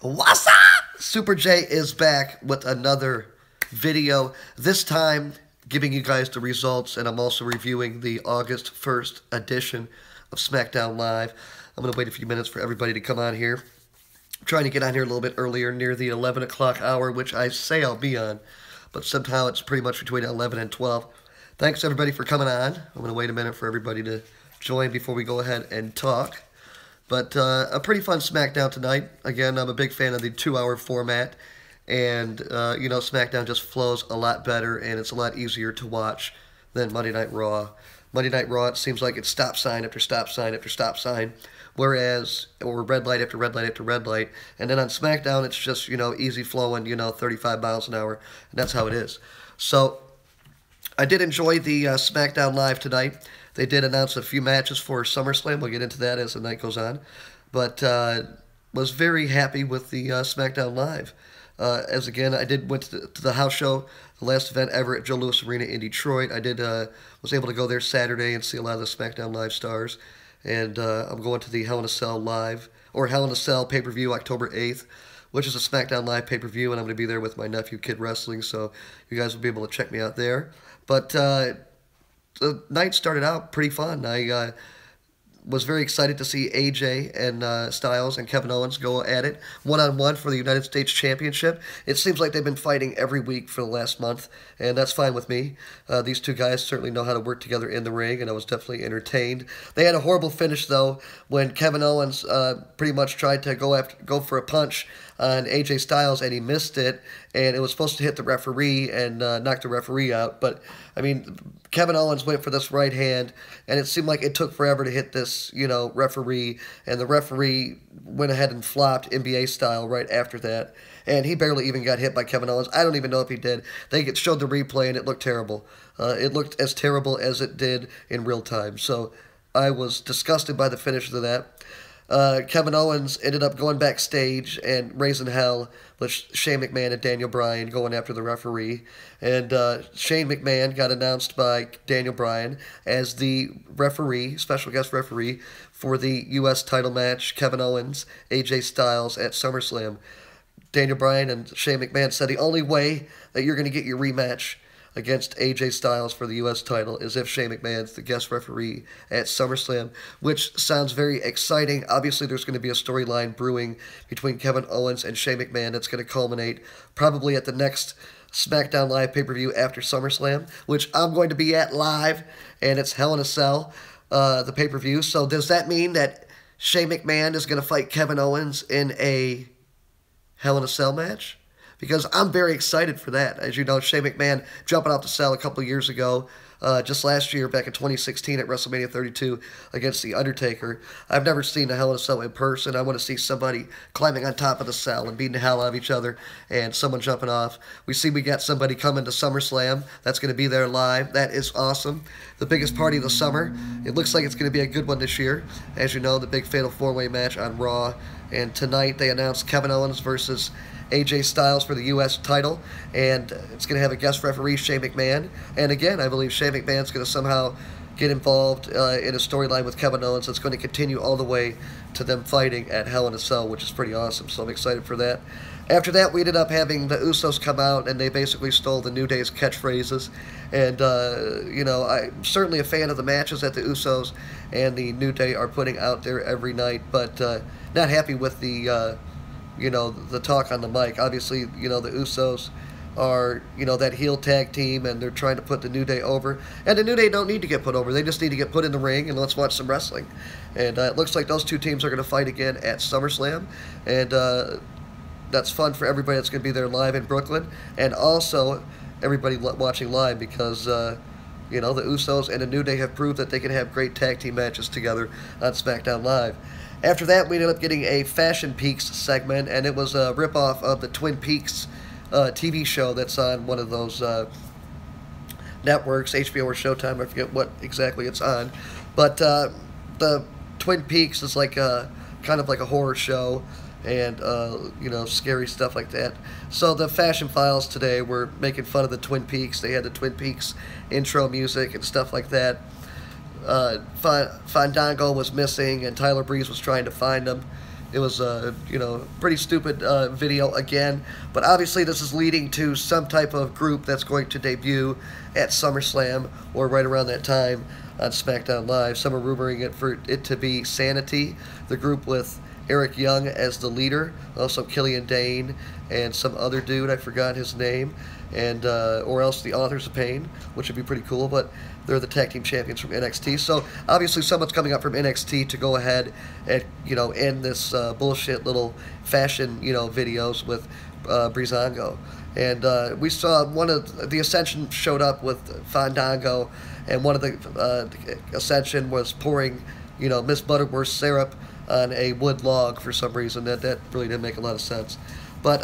What's up? Super J is back with another video. This time, giving you guys the results, and I'm also reviewing the August 1st edition of Smackdown Live. I'm going to wait a few minutes for everybody to come on here. I'm trying to get on here a little bit earlier, near the 11 o'clock hour, which I say I'll be on, but somehow it's pretty much between 11 and 12. Thanks, everybody, for coming on. I'm going to wait a minute for everybody to join before we go ahead and talk. But a pretty fun Smackdown tonight. Again, I'm a big fan of the 2-hour format. And, you know, Smackdown just flows a lot better, and it's a lot easier to watch than Monday Night Raw. Monday Night Raw, it seems like it's stop sign after stop sign after stop sign. Whereas, or red light after red light after red light. And then on Smackdown, it's just, you know, easy flowing, you know, 35 miles an hour. And that's how it is. So, I did enjoy the Smackdown Live tonight. They did announce a few matches for SummerSlam. We'll get into that as the night goes on. But was very happy with the Smackdown Live. As again, I went to the house show, the last event ever at Joe Louis Arena in Detroit. I was able to go there Saturday and see a lot of the Smackdown Live stars. And I'm going to the Hell in a Cell Live, or Hell in a Cell pay-per-view October 8th, which is a Smackdown Live pay-per-view, and I'm going to be there with my nephew, Kid Wrestling, so you guys will be able to check me out there. But the night started out pretty fun. I was very excited to see AJ and Styles and Kevin Owens go at it one-on-one for the United States Championship. It seems like they've been fighting every week for the last month, and that's fine with me. These two guys certainly know how to work together in the ring, and I was definitely entertained. They had a horrible finish, though, when Kevin Owens pretty much tried to go for a punch on AJ Styles, and he missed it, and it was supposed to hit the referee and knock the referee out. But, I mean, Kevin Owens went for this right hand, and it seemed like it took forever to hit this, you know, referee, and the referee went ahead and flopped NBA style right after that, and he barely even got hit by Kevin Owens. I don't even know if he did. They showed the replay, and it looked terrible. It looked as terrible as it did in real time, so I was disgusted by the finish of that. Kevin Owens ended up going backstage and raising hell with Shane McMahon and Daniel Bryan going after the referee. And Shane McMahon got announced by Daniel Bryan as the referee, special guest referee, for the U.S. title match, Kevin Owens, AJ Styles at SummerSlam. Daniel Bryan and Shane McMahon said the only way that you're going to get your rematch against AJ Styles for the U.S. title is if Shane McMahon's the guest referee at SummerSlam, which sounds very exciting. Obviously, there's going to be a storyline brewing between Kevin Owens and Shane McMahon that's going to culminate probably at the next SmackDown Live pay-per-view after SummerSlam, which I'm going to be at live, and it's Hell in a Cell, the pay-per-view. So does that mean that Shane McMahon is going to fight Kevin Owens in a Hell in a Cell match? Because I'm very excited for that. As you know, Shane McMahon jumping off the cell a couple of years ago, just last year, back in 2016 at WrestleMania 32 against The Undertaker. I've never seen a Hell in a Cell in person. I want to see somebody climbing on top of the cell and beating the hell out of each other and someone jumping off. We got somebody coming to SummerSlam that's going to be there live. That is awesome. The biggest party of the summer. It looks like it's going to be a good one this year. As you know, the big Fatal 4-Way match on Raw. And tonight they announced Kevin Owens versus AJ Styles for the U.S. title, and it's going to have a guest referee, Shane McMahon. And again, I believe Shane McMahon's going to somehow get involved in a storyline with Kevin Owens that's going to continue all the way to them fighting at Hell in a Cell, which is pretty awesome, so I'm excited for that. After that, we ended up having the Usos come out, and they basically stole the New Day's catchphrases. And, you know, I'm certainly a fan of the matches that the Usos and the New Day are putting out there every night, but not happy with the you know, the talk on the mic. Obviously, you know, the Usos are, you know, that heel tag team, and they're trying to put the New Day over. And the New Day don't need to get put over. They just need to get put in the ring, and let's watch some wrestling. And it looks like those two teams are going to fight again at SummerSlam. And that's fun for everybody that's going to be there live in Brooklyn. And also, everybody watching live because, you know, the Usos and the New Day have proved that they can have great tag team matches together on SmackDown Live. After that, we ended up getting a Fashion Peaks segment, and it was a ripoff of the Twin Peaks TV show that's on one of those networks, HBO or Showtime. I forget what exactly it's on. But the Twin Peaks is like kind of like a horror show, and you know, scary stuff like that. So the Fashion Files today were making fun of the Twin Peaks. They had the Twin Peaks intro music and stuff like that. Fandango was missing, and Tyler Breeze was trying to find him. It was a pretty stupid video again, but obviously this is leading to some type of group that's going to debut at SummerSlam or right around that time on SmackDown Live. Some are rumoring it for it to be Sanity, the group with Eric Young as the leader, also Killian Dane and some other dude, I forgot his name, and or else the Authors of Pain, which would be pretty cool, but they're the tag team champions from NXT. So obviously someone's coming up from NXT to go ahead and end this bullshit little fashion videos with Breezango. And we saw one of the Ascension showed up with Fandango, and one of the Ascension was pouring Miss Butterworth syrup on a wood log for some reason. That really didn't make a lot of sense. But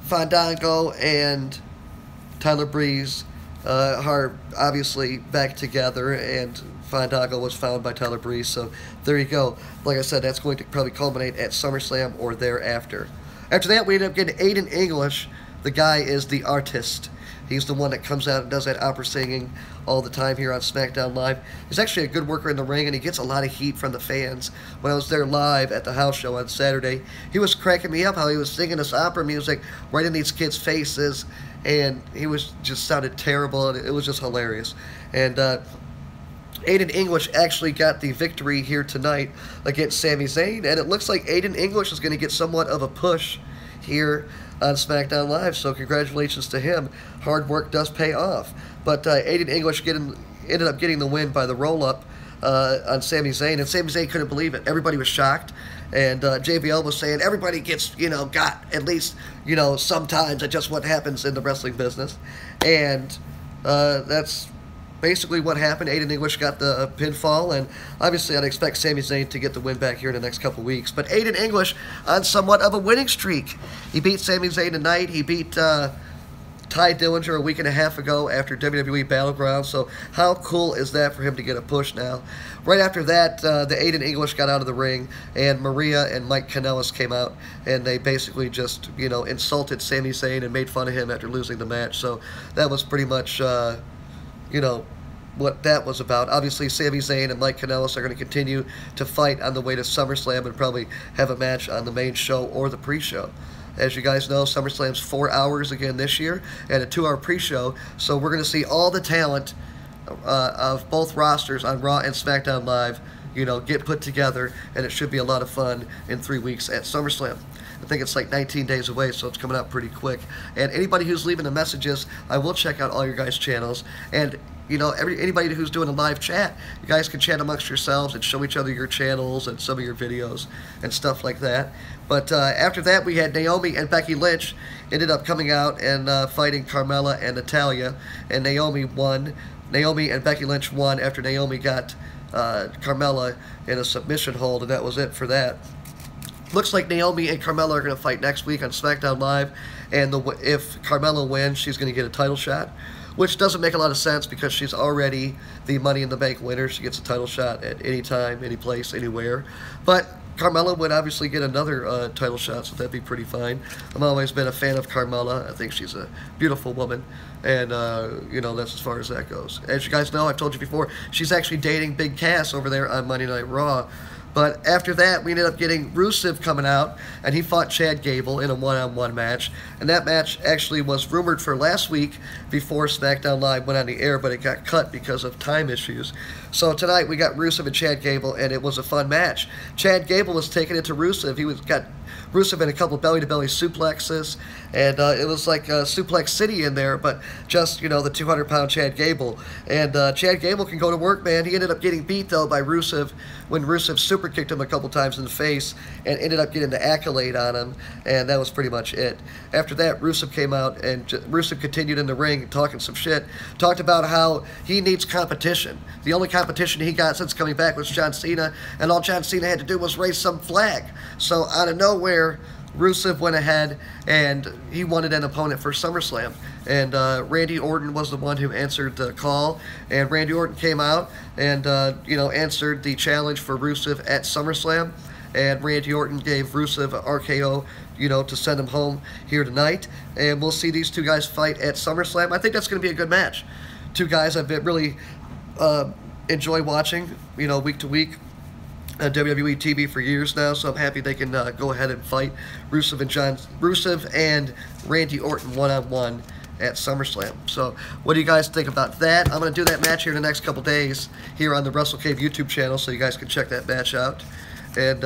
Fandango and Tyler Breeze are obviously back together, and Fandango was found by Tyler Breeze, so there you go. Like I said, that's going to probably culminate at SummerSlam or thereafter. After that, we end up getting Aiden English. The guy is the artist. He's the one that comes out and does that opera singing all the time here on SmackDown Live. He's actually a good worker in the ring, and he gets a lot of heat from the fans. When I was there live at the house show on Saturday, he was cracking me up how he was singing this opera music right in these kids' faces, and he was just sounded terrible, and it was just hilarious. And Aiden English actually got the victory here tonight against Sami Zayn, and it looks like Aiden English is going to get somewhat of a push here on SmackDown Live, so congratulations to him. Hard work does pay off. But Aiden English ended up getting the win by the roll-up on Sami Zayn, and Sami Zayn couldn't believe it. Everybody was shocked, and JBL was saying everybody gets, got at least, sometimes. That's just what happens in the wrestling business. And that's basically what happened. Aiden English got the pinfall, and obviously I'd expect Sami Zayn to get the win back here in the next couple weeks. But Aiden English on somewhat of a winning streak. He beat Sami Zayn tonight. He beat Ty Dillinger a week and a half ago after WWE Battleground. So how cool is that for him to get a push now? Right after that, the Aiden English got out of the ring, and Maria and Mike Kanellis came out, and they basically just, insulted Sami Zayn and made fun of him after losing the match. So that was pretty much, what that was about. Obviously, Sami Zayn and Mike Kanellis are going to continue to fight on the way to SummerSlam and probably have a match on the main show or the pre-show. As you guys know, SummerSlam's 4 hours again this year and a 2-hour pre-show, so we're going to see all the talent of both rosters on Raw and SmackDown Live, get put together, and it should be a lot of fun in 3 weeks at SummerSlam. I think it's like 19 days away, so it's coming out pretty quick. And anybody who's leaving the messages, I will check out all your guys' channels. And, anybody who's doing a live chat, you guys can chat amongst yourselves and show each other your channels and some of your videos and stuff like that. But after that, we had Naomi and Becky Lynch ended up coming out and fighting Carmella and Natalya. And Naomi won. Naomi and Becky Lynch won after Naomi got Carmella in a submission hold, and that was it for that. Looks like Naomi and Carmella are going to fight next week on SmackDown Live, and if Carmella wins, she's going to get a title shot, which doesn't make a lot of sense because she's already the Money in the Bank winner. She gets a title shot at any time, any place, anywhere. But Carmella would obviously get another title shot, so that'd be pretty fine. I've always been a fan of Carmella. I think she's a beautiful woman, and, that's as far as that goes. As you guys know, I've told you before, she's actually dating Big Cass over there on Monday Night Raw. But after that, we ended up getting Rusev coming out, and he fought Chad Gable in a one-on-one match. And that match actually was rumored for last week before SmackDown Live went on the air, but it got cut because of time issues. So tonight we got Rusev and Chad Gable, and it was a fun match. Chad Gable was taking it to Rusev. He got Rusev in a couple belly-to-belly suplexes, and it was like Suplex City in there, but just, the 200-pound Chad Gable. And Chad Gable can go to work, man. He ended up getting beat, though, by Rusev when Rusev super kicked him a couple times in the face and ended up getting the accolade on him, and that was pretty much it. After that, Rusev came out, and Rusev continued in the ring talking some shit, talked about how he needs competition. The only competition he got since coming back was John Cena, and all John Cena had to do was raise some flag. So out of nowhere, Rusev went ahead and he wanted an opponent for SummerSlam. And Randy Orton was the one who answered the call. And Randy Orton came out and, answered the challenge for Rusev at SummerSlam. And Randy Orton gave Rusev an RKO, to send him home here tonight. And we'll see these two guys fight at SummerSlam. I think that's going to be a good match. Two guys I've been really enjoy watching, week to week. WWE TV for years now, so I'm happy they can go ahead and fight Rusev and Randy Orton one-on-one at SummerSlam. So what do you guys think about that? I'm going to do that match here in the next couple days here on the Wrestle Cave YouTube channel, so you guys can check that match out. And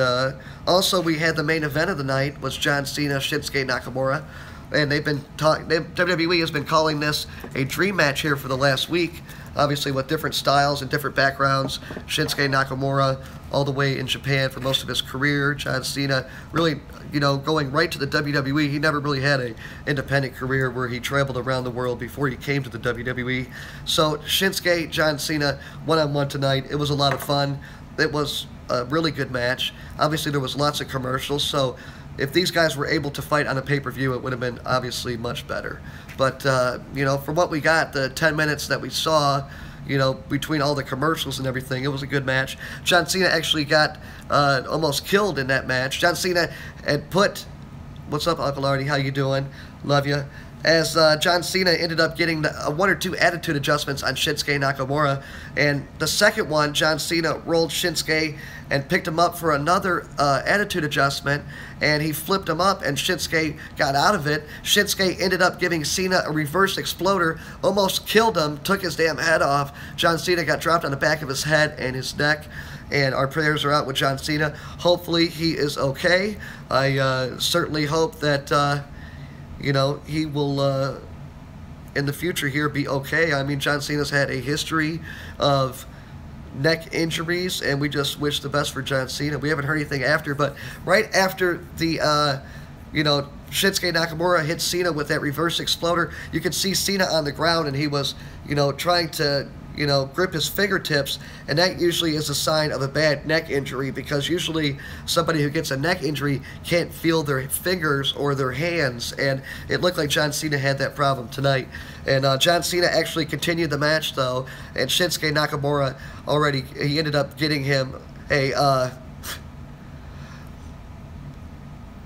also we had the main event of the night was John Cena, Shinsuke Nakamura. And they've been WWE has been calling this a dream match here for the last week, obviously with different styles and different backgrounds. Shinsuke Nakamura all the way in Japan for most of his career. John Cena really, going right to the WWE. He never really had an independent career where he traveled around the world before he came to the WWE. So Shinsuke, John Cena, one-on-one tonight. It was a lot of fun. It was a really good match. Obviously, there was lots of commercials, so if these guys were able to fight on a pay-per-view, it would have been obviously much better. But, from what we got, the 10 minutes that we saw, between all the commercials and everything, it was a good match. John Cena actually got almost killed in that match. John Cena had put, what's up, Uncle Artie? How you doing? Love you. As John Cena ended up getting one or two attitude adjustments on Shinsuke Nakamura. And the second one, John Cena rolled Shinsuke and picked him up for another attitude adjustment. And he flipped him up, and Shinsuke got out of it. Shinsuke ended up giving Cena a reverse exploder, almost killed him, took his damn head off. John Cena got dropped on the back of his head and his neck. And our prayers are out with John Cena. Hopefully he is okay. I certainly hope that... he will, in the future here, be okay. I mean, John Cena's had a history of neck injuries, and we just wish the best for John Cena. We haven't heard anything after, but right after the, Shinsuke Nakamura hit Cena with that reverse exploder, you could see Cena on the ground, and he was, trying to, grip his fingertips, and that usually is a sign of a bad neck injury, because usually somebody who gets a neck injury can't feel their fingers or their hands, and it looked like John Cena had that problem tonight. And John Cena actually continued the match, though, and Shinsuke Nakamura he ended up getting him a,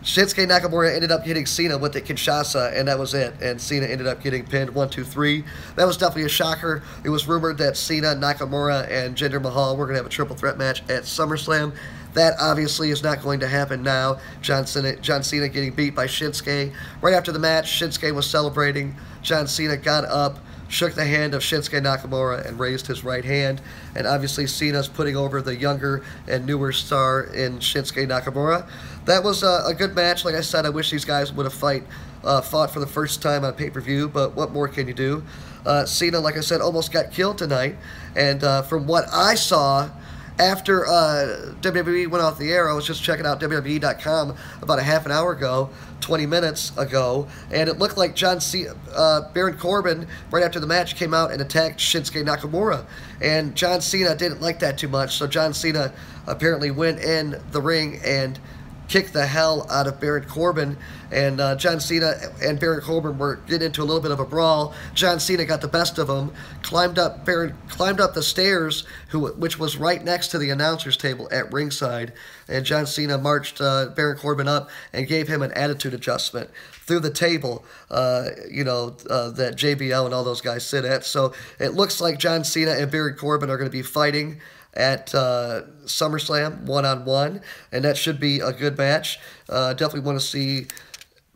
Shinsuke Nakamura ended up hitting Cena with the Kinshasa, and that was it. And Cena ended up getting pinned 1, 2, 3. That was definitely a shocker. It was rumored that Cena, Nakamura, and Jinder Mahal were going to have a triple threat match at SummerSlam. That obviously is not going to happen now. John Cena getting beat by Shinsuke. Right after the match, Shinsuke was celebrating. John Cena got up, shook the hand of Shinsuke Nakamura, and raised his right hand. And obviously Cena's putting over the younger and newer star in Shinsuke Nakamura. That was a good match. Like I said, I wish these guys would have fought for the first time on pay-per-view, but what more can you do? Cena, like I said, almost got killed tonight. And from what I saw, after WWE went off the air, I was just checking out WWE.com about a half an hour ago, 20 minutes ago, and it looked like Baron Corbin, right after the match, came out and attacked Shinsuke Nakamura. And John Cena didn't like that too much, so John Cena apparently went in the ring and kicked the hell out of Baron Corbin, and John Cena and Baron Corbin were getting into a little bit of a brawl. John Cena got the best of him, climbed up the stairs, which was right next to the announcer's table at ringside, and John Cena marched Baron Corbin up and gave him an attitude adjustment through the table, that JBL and all those guys sit at. So it looks like John Cena and Baron Corbin are going to be fighting at SummerSlam one-on-one, and that should be a good match. Definitely want to see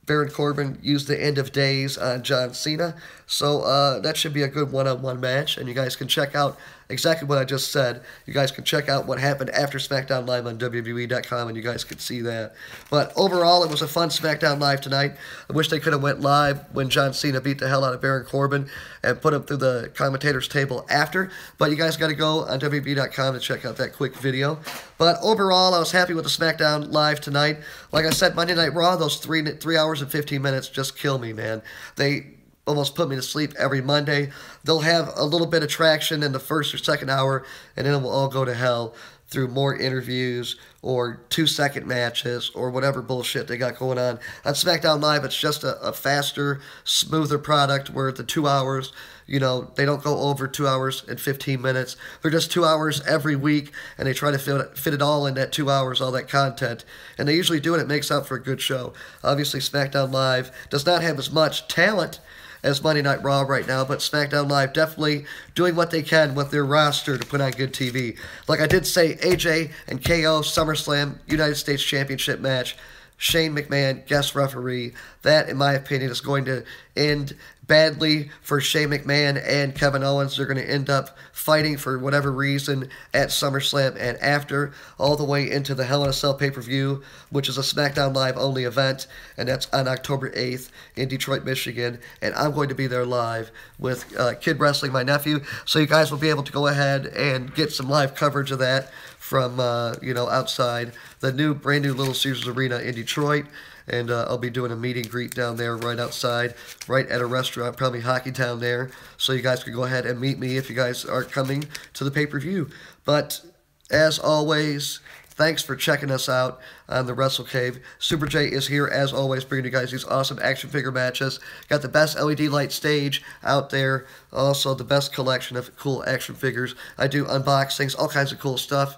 Baron Corbin used the end of days on John Cena. So that should be a good one-on-one match, and you guys can check out exactly what I just said. You guys can check out what happened after Smackdown Live on WWE.com, and you guys can see that. But overall, it was a fun Smackdown Live tonight. I wish they could have went live when John Cena beat the hell out of Baron Corbin and put him through the commentator's table after. But you guys got to go on WWE.com to check out that quick video. But overall, I was happy with the Smackdown Live tonight. Like I said, Monday Night Raw, those 3 hours and 15 minutes just kill me, man. They almost put me to sleep every Monday. They'll have a little bit of traction in the first or second hour, and then it will all go to hell through more interviews or 2-second matches or whatever bullshit they got going on. On SmackDown Live, it's just a faster, smoother product where the 2 hours, they don't go over 2 hours and 15 minutes. They're just 2 hours every week, and they try to fit it all in that 2 hours, all that content. And they usually do it. It makes up for a good show. Obviously, SmackDown Live does not have as much talent as Monday Night Raw right now, but SmackDown Live definitely doing what they can with their roster to put on good TV. Like I did say, AJ and KO SummerSlam United States Championship match. Shane McMahon, guest referee. That, in my opinion, is going to end badly for Shane McMahon and Kevin Owens. They're going to end up fighting for whatever reason at SummerSlam and after, all the way into the Hell in a Cell pay-per-view, which is a SmackDown Live only event, and that's on October 8th in Detroit, Michigan. And I'm going to be there live with Kid Wrestling, my nephew, so you guys will be able to go ahead and get some live coverage of that from, outside the brand new Little Caesars Arena in Detroit. And I'll be doing a meet and greet down there right outside, right at a restaurant, probably Hockey Town there. So you guys can go ahead and meet me if you guys are coming to the pay-per-view. But as always, thanks for checking us out on the Wrestle Cave. Super J is here, as always, bringing you guys these awesome action figure matches. Got the best LED light stage out there. Also, the best collection of cool action figures. I do unboxings, all kinds of cool stuff.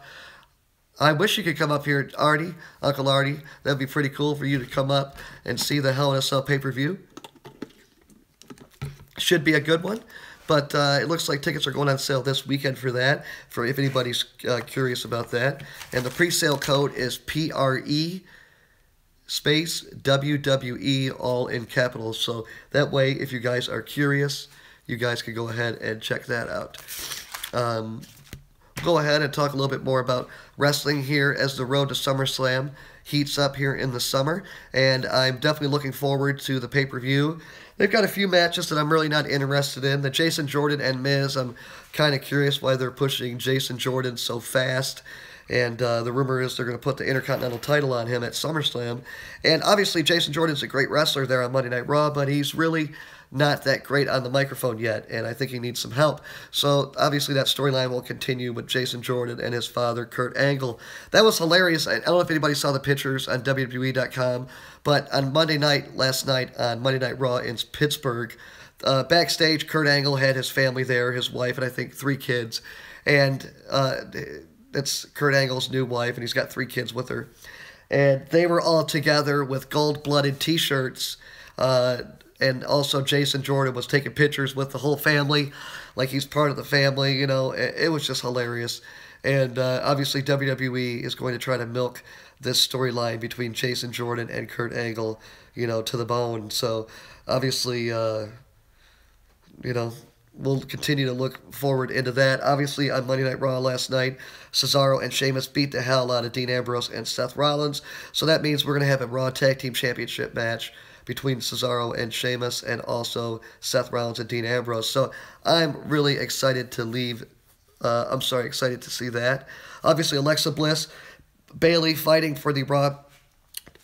I wish you could come up here, Artie, Uncle Artie. That'd be pretty cool for you to come up and see the Hell in a Cell pay-per-view. Should be a good one. But it looks like tickets are going on sale this weekend for that, for if anybody's curious about that. And the pre-sale code is PRE space WWE, all in capitals. So that way, if you guys are curious, you guys can go ahead and check that out. Go ahead and talk a little bit more about wrestling here as the road to SummerSlam heats up here in the summer. And I'm definitely looking forward to the pay-per-view. They've got a few matches that I'm really not interested in. The Jason Jordan and Miz, I'm kind of curious why they're pushing Jason Jordan so fast. And the rumor is they're going to put the Intercontinental title on him at SummerSlam. And obviously Jason Jordan's a great wrestler there on Monday Night Raw, but he's really not that great on the microphone yet, and I think he needs some help. So obviously that storyline will continue with Jason Jordan and his father, Kurt Angle. That was hilarious. I don't know if anybody saw the pictures on WWE.com, but on Monday night, last night, on Monday Night Raw in Pittsburgh, backstage, Kurt Angle had his family there, his wife, and I think 3 kids. And that's Kurt Angle's new wife, and he's got 3 kids with her. And they were all together with gold-blooded T-shirts. And also Jason Jordan was taking pictures with the whole family, like he's part of the family, you know. It was just hilarious. And obviously WWE is going to try to milk this storyline between Jason Jordan and Kurt Angle, you know, to the bone. So obviously, we'll continue to look forward into that. Obviously, on Monday Night Raw last night, Cesaro and Sheamus beat the hell out of Dean Ambrose and Seth Rollins. So that means we're going to have a Raw Tag Team Championship match between Cesaro and Sheamus, and also Seth Rollins and Dean Ambrose. So I'm really excited to excited to see that. Obviously, Alexa Bliss, Bayley fighting for the Raw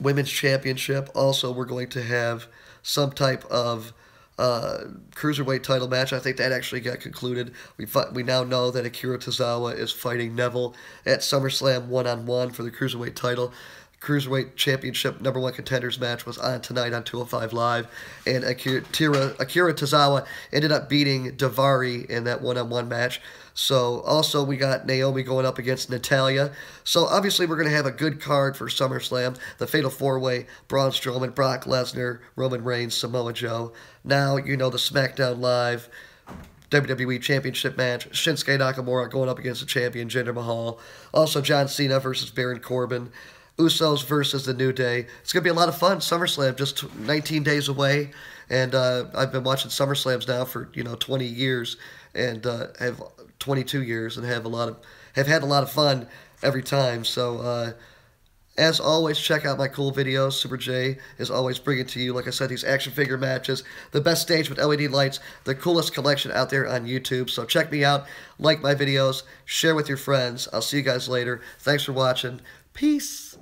Women's Championship. Also, we're going to have some type of cruiserweight title match. I think that actually got concluded. We now know that Akira Tozawa is fighting Neville at SummerSlam one-on-one for the cruiserweight title. Cruiserweight Championship #1 contenders match was on tonight on 205 Live, and Akira Tozawa ended up beating Daivari in that one-on-one match. So also we got Naomi going up against Natalya. So obviously we're going to have a good card for SummerSlam. The Fatal 4-Way, Braun Strowman, Brock Lesnar, Roman Reigns, Samoa Joe. Now you know the SmackDown Live WWE Championship match. Shinsuke Nakamura going up against the champion Jinder Mahal. Also John Cena versus Baron Corbin. Usos versus The New Day. It's going to be a lot of fun. SummerSlam, just 19 days away. And I've been watching SummerSlams now for, 20 years. And have 22 years and have had a lot of fun every time. So, as always, check out my cool videos. Super J is always bringing to you, like I said, these action figure matches. The best stage with LED lights. The coolest collection out there on YouTube. So check me out. Like my videos. Share with your friends. I'll see you guys later. Thanks for watching. Peace.